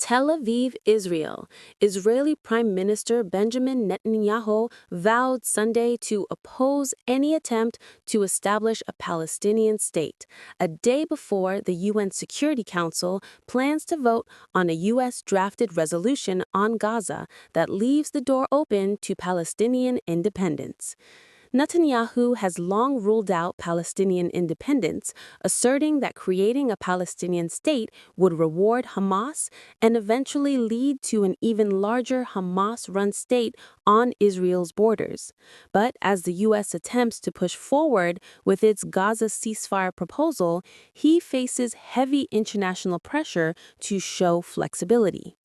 Tel Aviv, Israel. Israeli Prime Minister Benjamin Netanyahu vowed Sunday to oppose any attempt to establish a Palestinian state, a day before the UN Security Council plans to vote on a U.S.-drafted resolution on Gaza that leaves the door open to Palestinian independence. Netanyahu has long ruled out Palestinian independence, asserting that creating a Palestinian state would reward Hamas and eventually lead to an even larger Hamas-run state on Israel's borders. But as the U.S. attempts to push forward with its Gaza ceasefire proposal, he faces heavy international pressure to show flexibility.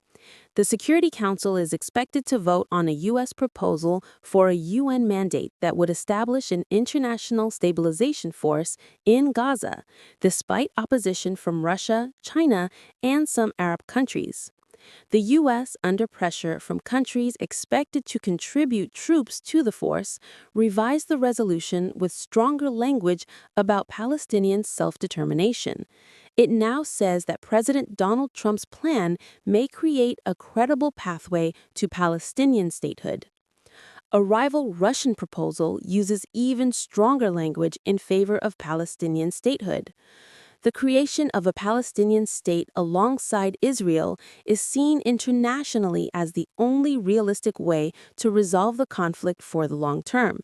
The Security Council is expected to vote on a U.S. proposal for a UN mandate that would establish an international stabilization force in Gaza, despite opposition from Russia, China, and some Arab countries. The U.S., under pressure from countries expected to contribute troops to the force, revised the resolution with stronger language about Palestinian self-determination. It now says that President Donald Trump's plan may create a credible pathway to Palestinian statehood. A rival Russian proposal uses even stronger language in favor of Palestinian statehood. The creation of a Palestinian state alongside Israel is seen internationally as the only realistic way to resolve the conflict for the long term.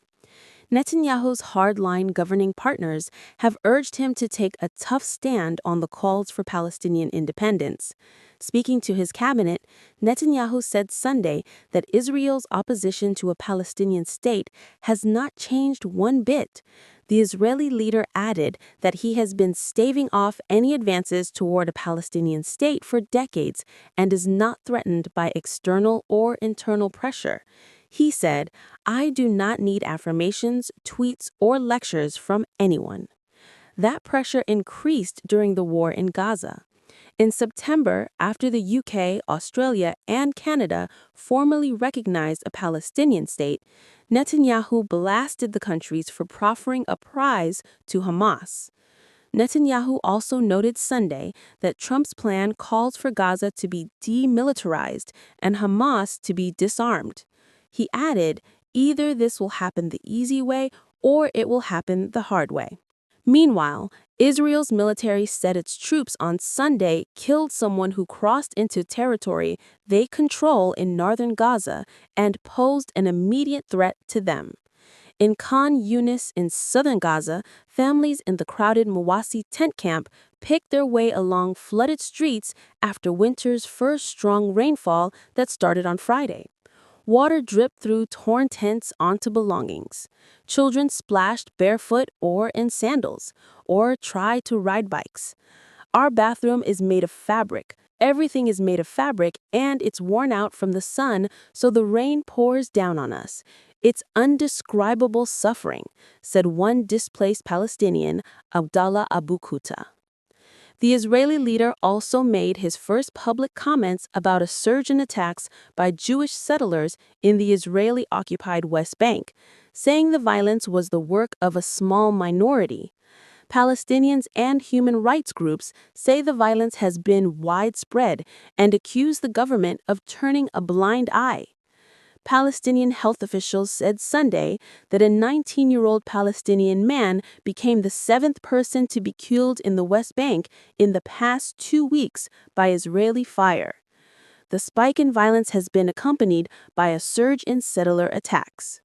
Netanyahu's hardline governing partners have urged him to take a tough stand on the calls for Palestinian independence. Speaking to his cabinet, Netanyahu said Sunday that Israel's opposition to a Palestinian state has not changed one bit. The Israeli leader added that he has been staving off any advances toward a Palestinian state for decades and is not threatened by external or internal pressure. He said, "I do not need affirmations, tweets, or lectures from anyone." That pressure increased during the war in Gaza. In September, after the UK, Australia, and Canada formally recognized a Palestinian state, Netanyahu blasted the countries for proffering a prize to Hamas. Netanyahu also noted Sunday that Trump's plan calls for Gaza to be demilitarized and Hamas to be disarmed. He added, "Either this will happen the easy way or it will happen the hard way." Meanwhile, Israel's military said its troops on Sunday killed someone who crossed into territory they control in northern Gaza and posed an immediate threat to them. In Khan Yunis in southern Gaza, families in the crowded Mawasi tent camp picked their way along flooded streets after winter's first strong rainfall that started on Friday. Water dripped through torn tents onto belongings. Children splashed barefoot or in sandals, or tried to ride bikes. "Our bathroom is made of fabric. Everything is made of fabric, and it's worn out from the sun, so the rain pours down on us. It's undescribable suffering," said one displaced Palestinian, Abdallah Abu Kuta. The Israeli leader also made his first public comments about a surge in attacks by Jewish settlers in the Israeli-occupied West Bank, saying the violence was the work of a small minority. Palestinians and human rights groups say the violence has been widespread and accuse the government of turning a blind eye. Palestinian health officials said Sunday that a 19-year-old Palestinian man became the seventh person to be killed in the West Bank in the past 2 weeks by Israeli fire. The spike in violence has been accompanied by a surge in settler attacks.